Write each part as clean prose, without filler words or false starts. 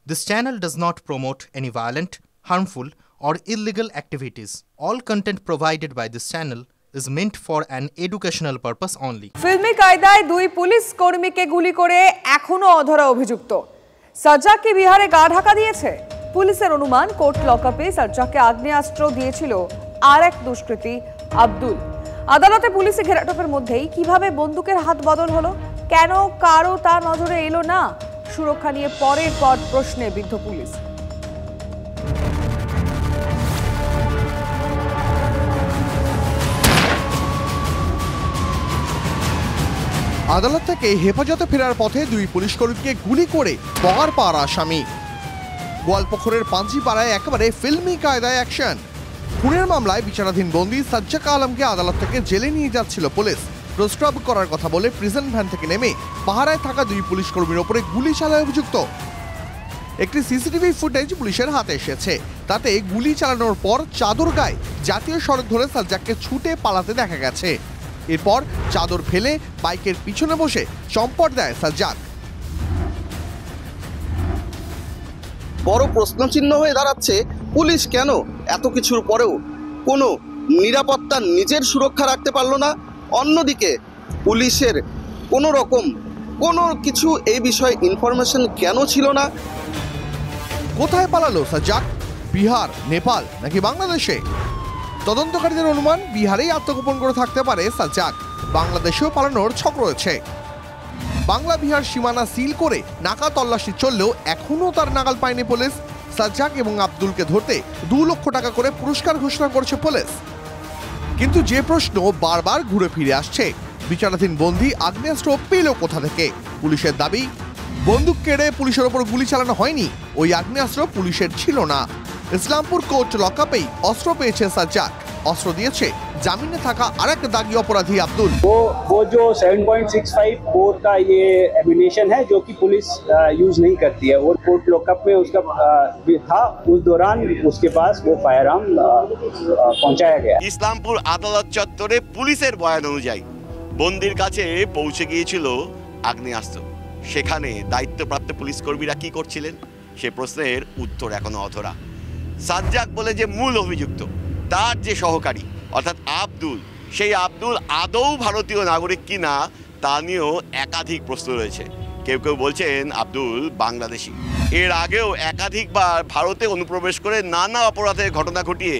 This channel does not promote any violent, harmful, or illegal activities. All content provided by this channel is meant for an educational purpose only. Filmi কায়দায় দুই police কর্মীকে গুলি করে এখনো অধরা অভিযুক্ত সাজ্জাককে বিহারে গা ঢাকা দিয়েছে। পুলিশের অনুমান কোর্ট লকআপে সাজ্জাককে আগ্নেয়াস্ত্র দিয়েছিল আর এক দুষ্কৃতী আব্দুল। আদালতে পুলিশে ঘেরাটোপের মধ্যেই কিভাবে বন্দুকের হাত বদল হলো, কেন কারো তা নজরে এলো না, সুরক্ষা নিয়ে পরের পর প্রশ্নে বিদ্ধ পুলিশ। আদালত থেকে হেফাজতে ফেরার পথে দুই পুলিশ কর্মীকে গুলি করে পগার পাওয়ার আসামি। গোয়ালপুকুরের পাঞ্জিপাড়ায় একেবারে ফিল্মি কায়দায় অ্যাকশন। খুনের মামলায় বিচারাধীন বন্দী সাজ্জাক আলমকে আদালত থেকে জেলে নিয়ে যাচ্ছিল পুলিশ। প্রস্রাব করার কথা বলে প্রিজন ভ্যান থেকে নেমে পাহারায় থাকা দুই পুলিশ কর্মীর ওপরে গুলি চালায় অভিযুক্ত। একটি সিসিটিভি ফুটেজ পুলিশের হাতে এসেছে। তাতে গুলি চালানোর পর চাদর গায়ে জাতীয় সড়ক ধরে সাজ্জাককে ছুটে পালাতে দেখা গেছে। এরপর চাদর ফেলে বাইকের পিছনে বসে চম্পট দেয় সাজ্জাক। বড় প্রশ্নচিহ্ন হয়ে দাঁড়াচ্ছে পুলিশ কেন এত কিছুর পরেও কোনো নিরাপত্তা নিজের সুরক্ষা রাখতে পারলো না। অন্যদিকে পুলিশের কোনো রকম কোনো কিছু এই বিষয়ে ইনফরমেশন কেন ছিল না। কোথায় পালালো সাজ্জাক? বিহার, নেপাল নাকি বাংলাদেশে? তদন্তকারীদের অনুমান বিহারেই আত্মগোপন করে থাকতে পারে সাজ্জাক। বাংলাদেশেও পালানোর ছক রয়েছে। বাংলা বিহার সীমানা সিল করে নাকা তল্লাশি চললেও এখনও তার নাগাল পায়নি পুলিশ। সাজ্জাক এবং আব্দুলকে ধরতে 2 লক্ষ টাকা করে পুরস্কার ঘোষণা করেছে পুলিশ। কিন্তু যে প্রশ্ন বারবার ঘুরে ফিরে আসছে, বিচারাধীন বন্দী আগ্নেয়াস্ত্র পেল কোথা থেকে? পুলিশের দাবি, বন্দুক কেড়ে পুলিশের ওপর গুলি চালানো হয়নি, ওই আগ্নেয়াস্ত্র পুলিশের ছিল না। ইসলামপুর কোর্ট লকআপেই অস্ত্র পেয়েছে সাজ্জাক। অস্ত্র দিয়েছে জামিনে থাকা আরেক দাগী অপরাধী আব্দুল। वो जो 7.65 बोर का ये एमिनेशन है जो कि पुलिस यूज नहीं करती है, और कोर्ट लॉकअप में उसका था। उस दौरान उसके पास वो फायर आर्म पहुंचाया गया। ইসলামপুর আদালত চত্বরে পুলিশের বয়ান অনুযায়ী বন্দির কাছে পৌঁছে গিয়েছিল আগ্নেয়াস্ত্র। সেখানে দায়িত্বপ্রাপ্ত পুলিশ কর্মীরা কি করছিলেন সে প্রশ্নের উত্তর এখনো অধরা। সাজ্জাক বলে যে মূল অভিযুক্ত, তার যে সহকারী অর্থাৎ আব্দুল, সেই আব্দুল আদৌ ভারতীয় নাগরিক কিনা তা নিয়েও একাধিক প্রশ্ন রয়েছে। কেউ কেউ বলছেন আব্দুল বাংলাদেশি। এর আগেও একাধিকবার ভারতে অনুপ্রবেশ করে নানা অপরাধের ঘটনা ঘটিয়ে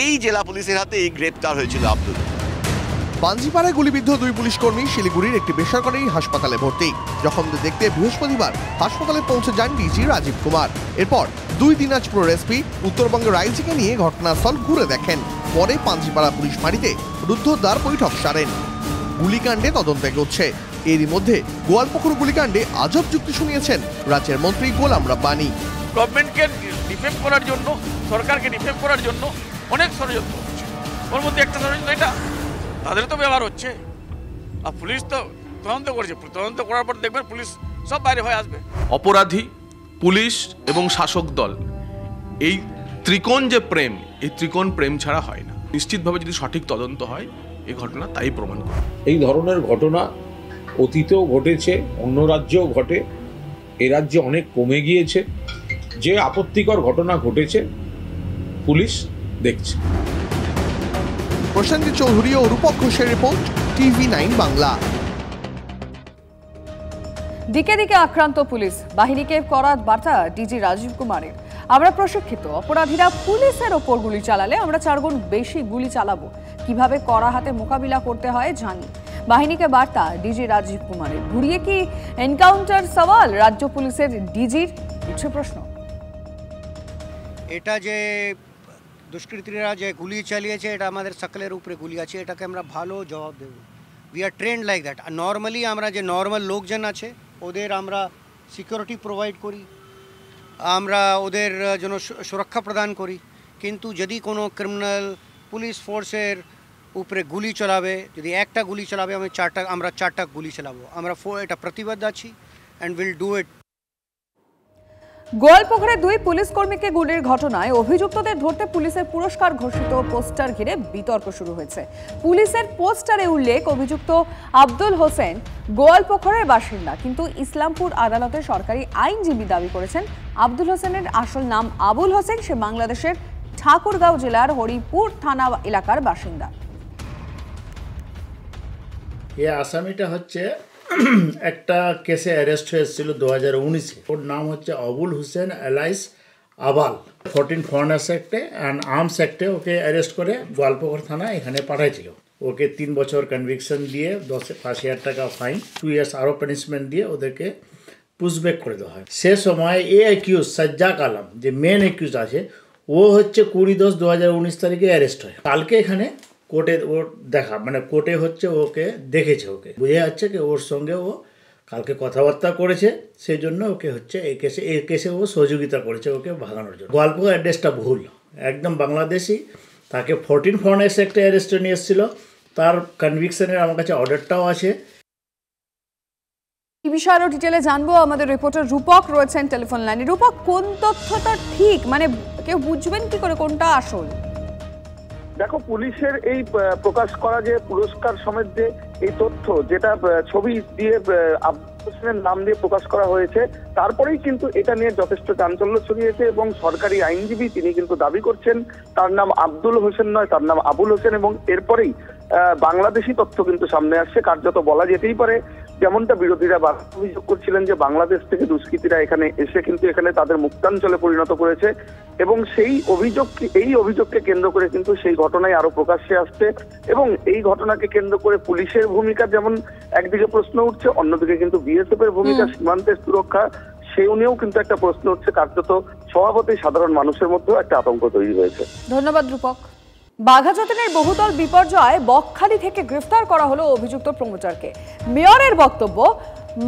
এই জেলা পুলিশের হাতেই গ্রেপ্তার হয়েছিল আব্দুল। পাঞ্জিপাড়ায় গুলিবিদ্ধ দুই পুলিশ কর্মী শিলিগুড়ির একটি বেসরকারি হাসপাতালে ভর্তি। জখমদের দেখতে বৃহস্পতিবার হাসপাতালে পৌঁছে যান ডিজি রাজীব কুমার। এরপর দুই দিনাজপুর এসপি উত্তরবঙ্গের আইজিকে নিয়ে ঘটনাস্থল ঘুরে দেখেন। পরে পাঞ্জিপাড়া পুলিশ ফাঁড়িতে রুদ্ধদ্বার বৈঠক সারেন। গুলিকাণ্ডে তদন্ত এগোচ্ছে। এরই মধ্যে গোয়ালপুকুর গুলিকাণ্ডে আজব যুক্তি শুনিয়েছেন রাজ্যের মন্ত্রী গোলাম রাব্বানি। গভর্নমেন্টকে ডিফেম করার জন্য, সরকারকে ডিফেম করার জন্য অনেক ষড়যন্ত্র হচ্ছে। ওর মধ্যে একটা ষড়যন্ত্র এটা তাদের তো ব্যবহার হচ্ছে। আর পুলিশ তো তদন্ত করেছে, তদন্ত করার পর দেখবেন পুলিশ সব বাইরে হয়ে আসবে। অপরাধী, পুলিশ এবং শাসক দল, এই ত্রিকোণ যে প্রেম, এই ত্রিকোণ প্রেম ছাড়া হয় না। নিশ্চিতভাবে যদি সঠিক তদন্ত হয় এই ঘটনা তাই প্রমাণ করে। এই ধরনের ঘটনা অতীতেও ঘটেছে, অন্য রাজ্যেও ঘটে। এ রাজ্যে অনেক কমে গিয়েছে। যে আপত্তিকর ঘটনা ঘটেছে পুলিশ দেখছে। প্রশান্ত চৌধুরী ও রূপক ঘোষের রিপোর্ট, TV9 বাংলা। দিকে দিকে আক্রান্ত পুলিশ বাহিনীকে করা বার্তা ডিজি রাজীব কুমারের। আমরা প্রশিক্ষিত, অপরাধীরা পুলিশের ওপর গুলি চালালে আমরা 4 গুণ বেশি গুলি চালাবো। কিভাবে কড়া হাতে মোকাবিলা করতে হয় জানি। বাহিনীকে বার্তা ডিজি রাজীব কুমারের। ঘুরিয়ে কি এনকাউন্টার সওয়াল রাজ্য পুলিশের ডিজির? উঠছে প্রশ্ন। এটা যে দুষ্কৃতীরা যে গুলি চালিয়েছে, এটা আমাদের সকলের উপরে গুলি আছে, এটাকে আমরা ভালো জবাব দেব। We are trained like that. Normally আমরা যে নর্মাল লোকজন আছে ওদের আমরা সিকিউরিটি প্রোভাইড করি, আমরা ওদের জন্য সুরক্ষা প্রদান করি। কিন্তু যদি কোনো ক্রিমিনাল পুলিশ ফোর্সের উপরে গুলি চালাবে, যদি একটা গুলি চালাবে আমরা চারটা গুলি চালাবো। আমরা এটা প্রতিবদ্ধ আছি অ্যান্ড উইল ডু ইট। গোয়ালপুকুরে 2 পুলিশ কর্মীকে গুলির ঘটনায় অভিযুক্তদের ধরতে পুলিশের পুরস্কার ঘোষিত পোস্টার ঘিরে বিতর্ক শুরু হয়েছে। পুলিশের পোস্টারে উল্লেখ অভিযুক্ত আব্দুল হোসেন গোয়ালপুকুরের বাসিন্দা, কিন্তু ইসলামপুর আদালতে সরকারি আইনজীবী দাবি করেছেন আব্দুল হোসেনের আসল নাম আবুল হোসেন, সে বাংলাদেশের ঠাকুরগাঁও জেলার হরিপুর থানা এলাকার বাসিন্দা। এই আসামিটা হচ্ছে একটা কেসে অ্যারেস্ট হয়েছিল 2019-এ। ওর নাম হচ্ছে আবুল হোসেন এলাইস আবাল। 14 ফরেনার্স অ্যাক্টে অ্যান্ড আর্মস অ্যাক্টে ওকে অ্যারেস্ট করে গোয়ালপুকুর থানা এখানে পাঠাইছিল। ওকে 3 বছর কনভিকশন দিয়ে 50,000 টাকা ফাইন, 2 ইয়ার্স আরও পানিশমেন্ট দিয়ে ওদেরকে পুশব্যাক করে দেওয়া হয়। সে সময় অ্যাকিউজ সাজ্জাক আলম, যে মেন অ্যাকিউজ আছে, ও হচ্ছে 20/10/2019 তারিখে অ্যারেস্ট হয়। কালকে এখানে কোর্টে ওর দেখা, মানে কোর্টে হচ্ছে ওকে দেখেছে, ওকে বুঝে যাচ্ছে কি ওর সঙ্গে ও কালকে কথাবার্তা করেছে, সেই জন্য ওকে হচ্ছে এই কেসে ও সহযোগিতা করেছে ওকে ভাগানোর জন্য। গোয়ালপুকুর অ্যাড্রেসটা ভুল, একদম বাংলাদেশি। তাকে 14 ফরেনার্স অ্যাক্টে অ্যারেস্টে নিয়ে এসেছিল, তার কনভিকশনের আমার কাছে অর্ডারটাও আছে। এই বিষয়ে আরো ডিটেলে জানবো, আমাদের রিপোর্টার রূপক রয়েছেন টেলিফোন লাইনে। রূপক, কোন তথ্যটা ঠিক, মানে কেউ বুঝবেন কি করে কোনটা আসল? দেখো, পুলিশের এই প্রকাশ করা যে পুরস্কার সমেত যে এই তথ্য, যেটা ছবি দিয়ে আব্দুল হোসেনের নাম দিয়ে প্রকাশ করা হয়েছে, তারপরেই কিন্তু এটা নিয়ে যথেষ্ট চাঞ্চল্য ছড়িয়েছে এবং সরকারি আইনজীবী তিনি কিন্তু দাবি করছেন তার নাম আব্দুল হোসেন নয়, তার নাম আবুল হোসেন। এবং এরপরেই বাংলাদেশি তথ্য কিন্তু সামনে আসছে। কার্যত বলা যেতেই পারে, যেমনটা বিরোধীরা অভিযোগ করছিলেন যে বাংলাদেশ থেকে দুষ্কৃতীরা এখানে এসে কিন্তু এখানে তাদের মুক্তাঞ্চলে পরিণত করেছে, এবং এই অভিযোগকে কেন্দ্র করে কিন্তু সেই ঘটনায় আরো প্রকাশ্যে আসছে। এবং এই ঘটনাকে কেন্দ্র করে পুলিশের ভূমিকা যেমন একদিকে প্রশ্ন উঠছে, অন্যদিকে কিন্তু বিএসএফ এর ভূমিকা, সীমান্তের সুরক্ষা, সেই নিয়েও কিন্তু একটা প্রশ্ন উঠছে। কার্যত স্বভাবতই সাধারণ মানুষের মধ্যেও একটা আতঙ্ক তৈরি হয়েছে। ধন্যবাদ রূপক। বাঘাযতীনের বহুতল বিপর্যয় বকখালি থেকে গ্রেফতার করা হলো অভিযুক্ত প্রমোটারকে। মেয়রের বক্তব্য,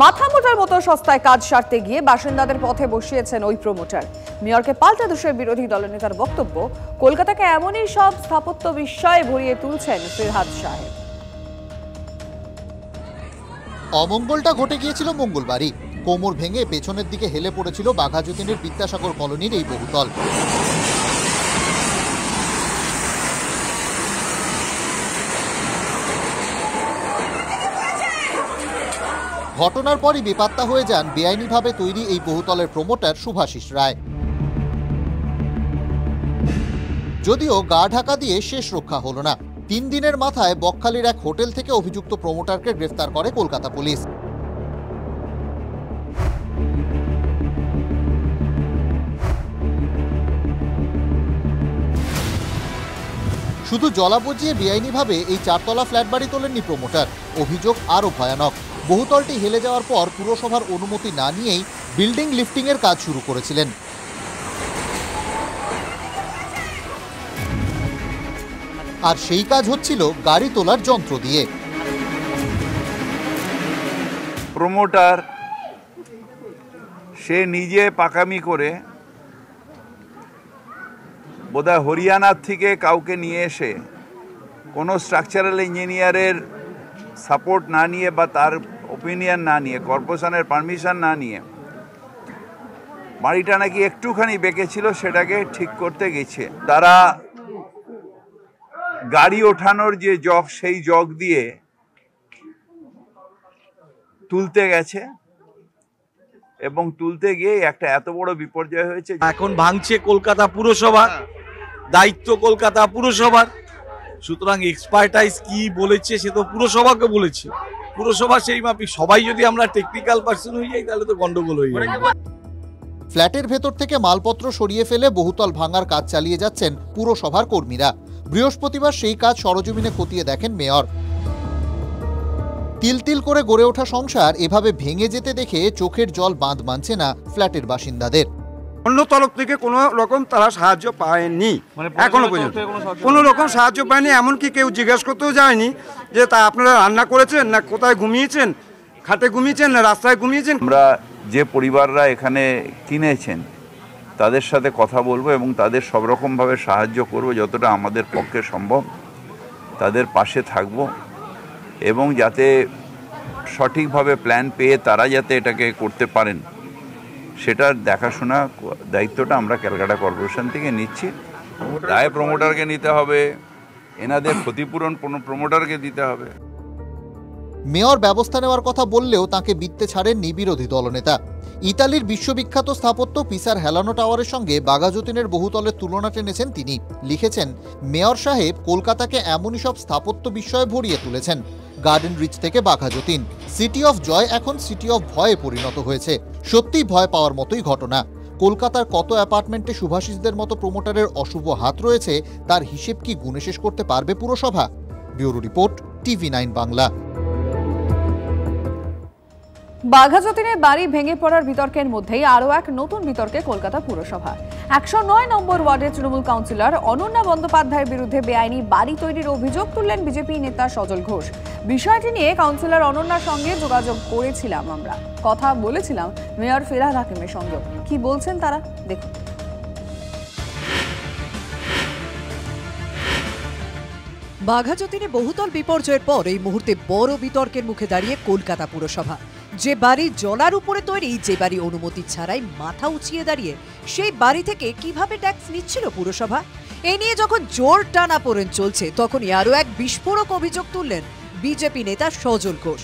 মাথা মোটার মতো সস্তায় কাজ সারতে গিয়ে বাসিন্দাদের পথে বসিয়েছেন ওই প্রমোটার। মেয়রকে পাল্টা দোষের বিরোধী দলনেতার বক্তব্য, কলকাতাকে এমনই সব স্থাপত্য বিস্ময়ে ভরিয়ে তুলছেন ফিরহাদ সাহেব। অমঙ্গলটা ঘটে গিয়েছিল মঙ্গলবারই। কোমর ভেঙে পেছনের দিকে হেলে পড়েছিল বাঘাযতীনের বিদ্যাসাগর কলোনির এই বহুতল। ঘটনার পরই বেপাত্তা হয়ে যান বেআইনিভাবে তৈরি এই বহুতলের প্রমোটার শুভাশিস রায়। যদিও গা ঢাকা দিয়ে শেষ রক্ষা হলো না। 3 দিনের মাথায় বকখালির এক হোটেল থেকে অভিযুক্ত প্রমোটারকে গ্রেফতার করে কলকাতা পুলিশ। শুধু জলা বুঝিয়ে বেআইনিভাবে এই 4 তলা ফ্ল্যাট বাড়ি তোলেননি প্রমোটার। অভিযোগ আরও ভয়ানক। বহুতলটি হেলে যাওয়ার পর পুরসভার অনুমতি না নিয়েই বিল্ডিং লিফটিংয়ের কাজ শুরু করেছিলেন। আর সেই কাজ হচ্ছিল গাড়ি তোলার যন্ত্র দিয়ে। প্রমোটার সে নিজে পাকামি করে বোধহয় হরিয়ানার থেকে কাউকে নিয়ে এসে কোনো স্ট্রাকচারাল ইঞ্জিনিয়ারের সাপোর্ট না নিয়ে বা তার ওপিনিয়ন না নিয়ে, কর্পোরেশনের পারমিশন না নিয়ে, বাড়িটা নাকি একটুখানি বেঁকেছিল সেটাকে ঠিক করতে গেছে। তারা গাড়ি ওঠানোর যে জগ, সেই জগ দিয়ে তুলতে গেছে এবং তুলতে গিয়ে একটা এত বড় বিপর্যয় হয়েছে। এখন ভাঙছে কলকাতা পুরসভা, দায়িত্ব কলকাতা পুরসভার। সুতরাং এক্সপার্টাইজ কি বলেছে সে তো পুরসভাকে বলেছে, পুরসভা সেই মাপি। সবাই যদি আমরা টেকনিক্যাল পার্সন হয়ে যাই তাহলে তো গন্ডগোল হয়ে যাবে। ফ্ল্যাটের ভেতর থেকে মালপত্র সরিয়ে ফেলে বহুতল ভাঙার কাজ চালিয়ে যাচ্ছেন পুরসভার কর্মীরা। বৃহস্পতিবার সেই কাজ সরজমিনে খতিয়ে দেখেন মেয়র। তিল তিল করে গড়ে ওঠা সংসার এভাবে ভেঙে যেতে দেখে চোখের জল বাঁধ মানছে না ফ্ল্যাটের বাসিন্দাদের। অন্য তরফ থেকে কোনো রকম তারা সাহায্য পায়নি, এখনো পর্যন্ত কোনো রকম সাহায্য পায়নি। এমনকি কেউ জিজ্ঞেস করতেও যায়নি যে তা আপনারা রান্না করেছেন না কোথায় ঘুমিয়েছেন, খাটে ঘুমিয়েছেন না রাস্তায় ঘুমিয়েছেন। আমরা যে পরিবাররা এখানে কিনেছেন তাদের সাথে কথা বলবো এবং তাদের সব রকমভাবে সাহায্য করব, যতটা আমাদের পক্ষে সম্ভব তাদের পাশে থাকব এবং যাতে সঠিকভাবে প্ল্যান পেয়ে তারা যাতে এটাকে করতে পারেন সেটার দেখাশোনা দায়িত্বটা আমরা ক্যালকাটা কর্পোরেশন থেকে নিচ্ছি। দায় প্রমোটারকে নিতে হবে, এনাদের ক্ষতিপূরণ প্রমোটারকে দিতে হবে। মেয়র ব্যবস্থা নেওয়ার কথা বললেও তাকে বিত্তে ছাড়েননি বিরোধী দলনেতা। ইতালির বিশ্ববিখ্যাত স্থাপত্য পিসার হেলানো টাওয়ারের সঙ্গে বাঘাযতীনের বহুতলের তুলনা টেনেছেন তিনি। লিখেছেন, মেয়র সাহেব কলকাতাকে এমনই সব স্থাপত্য বিষয়ে ভরিয়ে তুলেছেন। গার্ডেন রিচ থেকে বাঘাযতীন, সিটি অফ জয় এখন সিটি অফ ভয়ে পরিণত হয়েছে। সত্যিই ভয় পাওয়ার মতোই ঘটনা। কলকাতার কত অ্যাপার্টমেন্টে শুভাশিসদের মতো প্রমোটারের অশুভ হাত রয়েছে তার হিসেব কি গুণে শেষ করতে পারবে পুরসভা? Bureau report, TV9 Bangla. বাঘাযতীনের বাড়ি ভেঙে পড়ার বিতর্কের মধ্যেই আরও এক নতুন বিতর্কে কলকাতা পুরসভা। 109 নম্বর ওয়ার্ডের তৃণমূল কাউন্সিলর অনন্যা বন্দ্যোপাধ্যায়ের বিরুদ্ধে বেআইনি বাড়ি তৈরির অভিযোগ তুললেন বিজেপি নেতা সজল ঘোষ। বিষয়টি নিয়ে কাউন্সিলর অনন্যার সঙ্গে যোগাযোগ করেছিলাম আমরা, কথা বলেছিলাম মেয়র ফিরহাদ হাকিমের সঙ্গে। কি বলছেন তারা দেখুন। বাঘাযতীনে বহুতল বিপর্যয়ের পর এই মুহূর্তে বড় বিতর্কের মুখে দাঁড়িয়ে কলকাতা পুরসভা। যে বাড়ি জলার উপরে তৈরি, যে বাড়ি অনুমতি ছাড়াই মাথা উঁচিয়ে দাঁড়িয়ে, সেই বাড়ি থেকে কিভাবে ট্যাক্স নিচ্ছিল পুরসভা? এ নিয়ে যখন জোর টানাপোড়েন চলছে, তখনই আরও এক বিস্ফোরক অভিযোগ তুললেন বিজেপি নেতা সজল ঘোষ।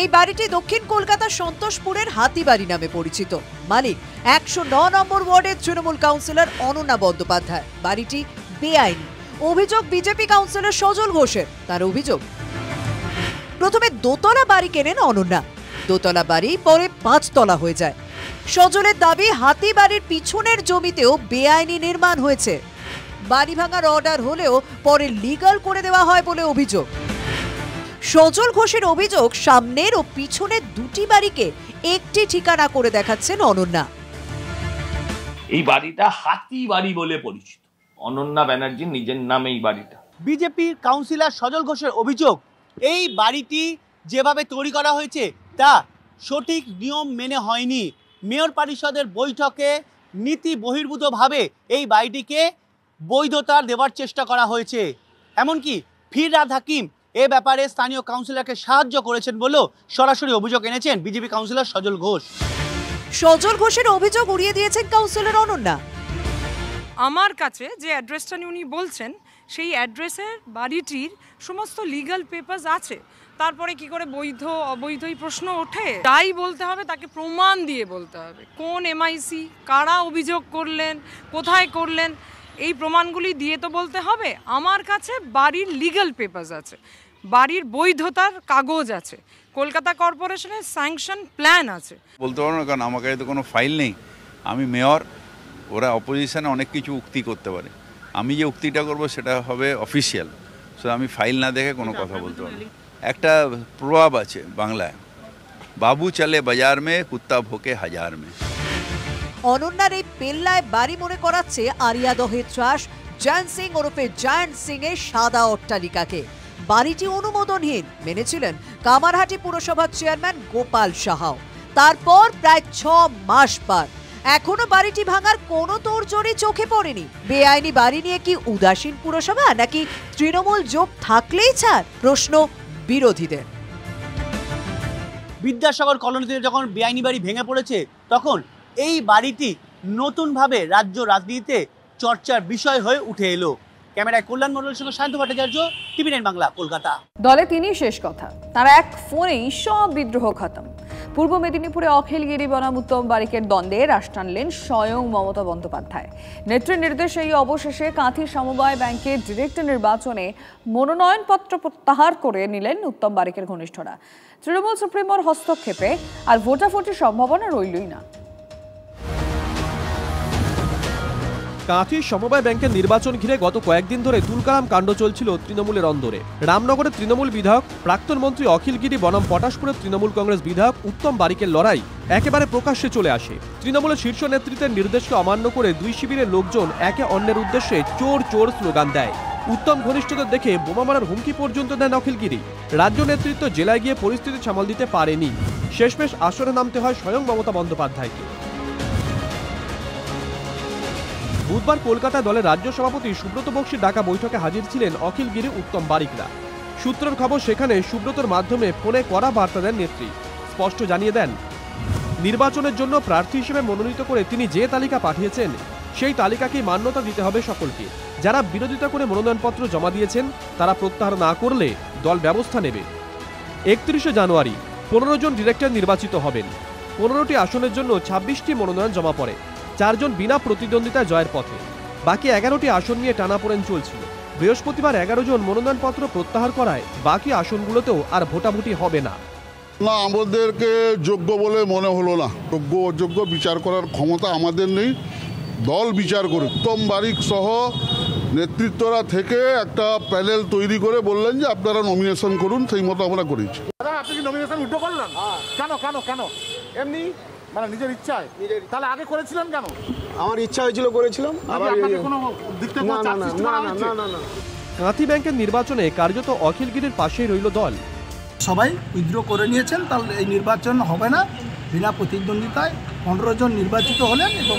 এই বাড়িটি দক্ষিণ কলকাতার সন্তোষপুরের হাতিবাড়ি নামে পরিচিত। মালিক 109 নম্বর ওয়ার্ডের তৃণমূল কাউন্সিলর অনন্যা বন্দ্যোপাধ্যায়। বাড়িটি বেআইনি। অভিযোগ বিজেপি কাউন্সিলর সজল ঘোষের। তার অভিযোগ, প্রথমে দোতলা বাড়ি কেনেন অনন্যা, দোতলা বাড়ি পরে 5 তলা হয়ে যায়। সজলের দাবি, হাতিবাড়ির পিছনের জমিতেও বেআইনি নির্মাণ হয়েছে। বাড়ি ভাঙার অর্ডার হলেও পরে লিগ্যাল করে দেওয়া হয় বলে অভিযোগ। সজল ঘোষের অভিযোগ, সামনের ও পিছনের দুটি বাড়িকে একটি ঠিকানা করে দেখাচ্ছেন অনন্যা। এই বাড়িটা হাতিবাড়ি বলে পরিচিত, অনন্যা ব্যানার্জির নিজের নামে এই বাড়িটা। বিজেপি কাউন্সিলর সজল ঘোষের অভিযোগ, এই বাড়িটি যেভাবে তৈরি করা হয়েছে তা সঠিক নিয়ম মেনে হয়নি। মেয়র পরিষদের বৈঠকে নীতি বহির্ভূতভাবে এই বাড়িটিকে বৈধতা দেওয়ার চেষ্টা করা হয়েছে। এমনকি ফিরহাদ হাকিম এ ব্যাপারে স্থানীয় কাউন্সিলরকে সাহায্য করেছেন বলেও সরাসরি অভিযোগ এনেছেন বিজেপি কাউন্সিলর সজল ঘোষ। সজল ঘোষের অভিযোগ উড়িয়ে দিয়েছেন কাউন্সিলর অনন্যা। আমার কাছে যে অ্যাড্রেসটা উনি বলছেন, সেই অ্যাড্রেসের বাড়িটির সমস্ত লিগ্যাল পেপারস আছে। তারপরে কি করে বৈধ অবৈধই প্রশ্ন ওঠে, তাই বলতে হবে, তাকে প্রমাণ দিয়ে বলতে হবে কোন এমআইসি, কারা অভিযোগ করলেন, কোথায় করলেন, এই প্রমাণগুলি দিয়ে তো বলতে হবে। আমার কাছে বাড়ির লিগ্যাল পেপারস আছে, বাড়ির বৈধতার কাগজ আছে, কলকাতা কর্পোরেশনের স্যাংশন প্ল্যান আছে। বলতে পারবো না, কারণ আমার কাছে তো কোনো ফাইল নেই। আমি মেয়র, ওরা অপোজিশনে অনেক কিছু উক্তি করতে পারে, আমি যে উক্তিটা করব সেটা হবে অফিসিয়াল। সো আমি ফাইল না দেখে কোনো কথা বলতে পারবো না। একটা প্রভাব আছে বাংলায়, বাবু চলে বাজার মে, কুত্তা ভোকে হাজার মে। অনন্যার এই পেল্লায় বাড়ি মনে করাচ্ছে আরিয়াদহের ত্রাস জয়ন্ত সিং ওরফে জয়ন্ত সিং এর সাদা অট্টালিকাকে। বাড়িটি অনুমোদনহীন মেনেছিলেন কামারহাটি পুরসভার চেয়ারম্যান গোপাল সাহাও। তারপর প্রায় 6 মাস পার, এখনো বাড়িটি ভাঙার কোনো তোড়জোড়ই চোখে পড়েনি। বেআইনি বাড়ি নিয়ে কি উদাসীন পুরসভা, নাকি তৃণমূল জোট থাকলেই ছাড়? প্রশ্ন বিরোধীদের। বিদ্যাসাগর কলোনিতে যখন বেআইনি বাড়ি ভেঙে পড়েছে, তখন এই বাড়িটি নতুনভাবে রাজ্য রাজনীতিতে চর্চার বিষয় হয়ে উঠে এলো। ক্যামেরায় কল্যাণ মণ্ডলের সঙ্গে শান্ত ভট্টাচার্য, TV9 বাংলা, কলকাতা। দলে তিনি শেষ কথা, তারা এক ফোনেই সব বিদ্রোহ খতম। পূর্ব মেদিনীপুরে অখিলগিরি বনাম উত্তম বারিকের দ্বন্দ্বে রাশ টানলেন স্বয়ং মমতা বন্দ্যোপাধ্যায়। নেত্রীর নির্দেশেই অবশেষে কাঁথি সমবায় ব্যাংকের ডিরেক্টর নির্বাচনে মনোনয়নপত্র প্রত্যাহার করে নিলেন উত্তম বারিকের ঘনিষ্ঠরা। তৃণমূল সুপ্রিমোর হস্তক্ষেপে আর ভোটাভুটির সম্ভাবনা রইলই না। কাঁথি সমবায় ব্যাংকের নির্বাচন ঘিরে গত কয়েকদিন ধরে তুলকালাম কাণ্ড চলছিল তৃণমূলের অন্দরে। রামনগরের তৃণমূল বিধায়ক প্রাক্তন মন্ত্রী অখিলগিরি বনাম পটাশপুরের তৃণমূল কংগ্রেস বিধায়ক উত্তম বারিকের লড়াই একেবারে প্রকাশ্যে চলে আসে। তৃণমূলের শীর্ষ নেতৃত্বের নির্দেশকে অমান্য করে দুই শিবিরের লোকজন একে অন্যের উদ্দেশ্যে চোর চোর স্লোগান দেয়। উত্তম ঘনিষ্ঠদের দেখে বোমা মারার হুমকি পর্যন্ত দেন অখিলগিরি। রাজ্য নেতৃত্ব জেলায় গিয়ে পরিস্থিতি সামাল দিতে পারেনি। শেষমেশ আসরে নামতে হয় স্বয়ং মমতা বন্দ্যোপাধ্যায়কে। বুধবার কলকাতায় দলের রাজ্য সভাপতি সুব্রত বক্সির ডাকা বৈঠকে হাজির ছিলেন অখিলগিরি উত্তম বারিকরা। সূত্রের খবর, সেখানে সুব্রতর মাধ্যমে ফোনে কড়া বার্তা দেন নেত্রী। স্পষ্ট জানিয়ে দেন, নির্বাচনের জন্য প্রার্থী হিসেবে মনোনীত করে তিনি যে তালিকা পাঠিয়েছেন সেই তালিকাকেই মান্যতা দিতে হবে সকলকে। যারা বিরোধিতা করে মনোনয়নপত্র জমা দিয়েছেন তারা প্রত্যাহার না করলে দল ব্যবস্থা নেবে। 31শে জানুয়ারি 15 জন ডিরেক্টর নির্বাচিত হবেন। 15টি আসনের জন্য 26টি মনোনয়ন জমা পড়ে। 4 জন বিনা প্রতিদ্বন্দ্বিতায় জয়ের পথে। বাকি 11টি আসন নিয়ে টানাপোড়েন চলছিল। বৃহস্পতিবার 11 জন মনোনয়নপত্র প্রত্যাহার করায় বাকি আসনগুলোতেও আর ভোটাভুটি হবে না। না, আমাদেরকে যোগ্য বলে মনে হলো না। যোগ্য অযোগ্য বিচার করার ক্ষমতা আমাদের নেই, দল বিচার করে। উত্তম বারিক সহ নেতৃত্বরা থেকে একটা প্যানেল তৈরি করে বললেন যে আপনারা নমিনেশন করুন, সেই মতো আমরা করেছি। দাদা, আপনি কি নমিনেশন উঠো করলেন? কেন কেন কেন? এমনি মানে নিজের ইচ্ছায়? তাহলে আগে করেছিলেন কেন? আমার ইচ্ছা হয়েছিল, করেছিলাম। কাঁথি ব্যাংকের নির্বাচনে কার্যত অখিলগিরির পাশেই রইল দল। সবাই উইথড্র করে নিয়েছেন, তাহলে এই নির্বাচন হবে না। বিনা প্রতিদ্বন্দ্বিতায় 15 জন নির্বাচিত হলেন এবং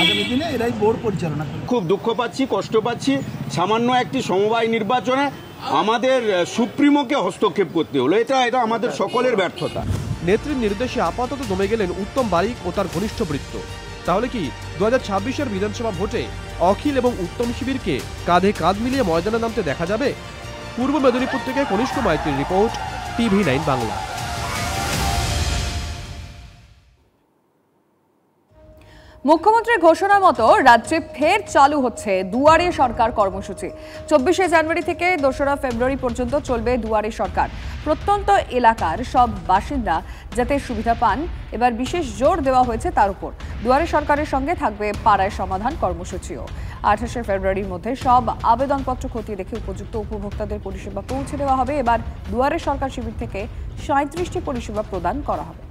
আগামী দিনে এরাই বোর্ড পরিচালনা করবে। খুব দুঃখ পাচ্ছি, কষ্ট পাচ্ছি। সামান্য একটি সমবায় নির্বাচনে আমাদের সুপ্রিমোকে হস্তক্ষেপ করতে হলো। এটা আমাদের সকলের ব্যর্থতা। নেত্রীর নির্দেশে আপাতত দমে গেলেন উত্তম বারিক ও তার ঘনিষ্ঠ বৃত্ত। তাহলে কি 2026-এর বিধানসভা ভোটে অখিল এবং উত্তম শিবিরকে কাঁধে কাঁধ মিলিয়ে ময়দানে নামতে দেখা যাবে? পূর্ব মেদিনীপুর থেকে কনিষ্ঠ মাইতির রিপোর্ট, TV9 বাংলা। মুখ্যমন্ত্রীর ঘোষণা মতো রাজ্যে ফের চালু হচ্ছে দুয়ারে সরকার কর্মসূচি। 24শে জানুয়ারি থেকে 2রা ফেব্রুয়ারি পর্যন্ত চলবে দুয়ারে সরকার। প্রত্যন্ত এলাকার সব বাসিন্দা যাতে সুবিধা পান, এবার বিশেষ জোর দেওয়া হয়েছে তার উপর। দুয়ারে সরকারের সঙ্গে থাকবে পাড়ায় সমাধান কর্মসূচিও। 28শে ফেব্রুয়ারির মধ্যে সব আবেদনপত্র খতিয়ে দেখে উপযুক্ত উপভোক্তাদের পরিষেবা পৌঁছে দেওয়া হবে। এবার দুয়ারে সরকার শিবির থেকে 37টি পরিষেবা প্রদান করা হবে।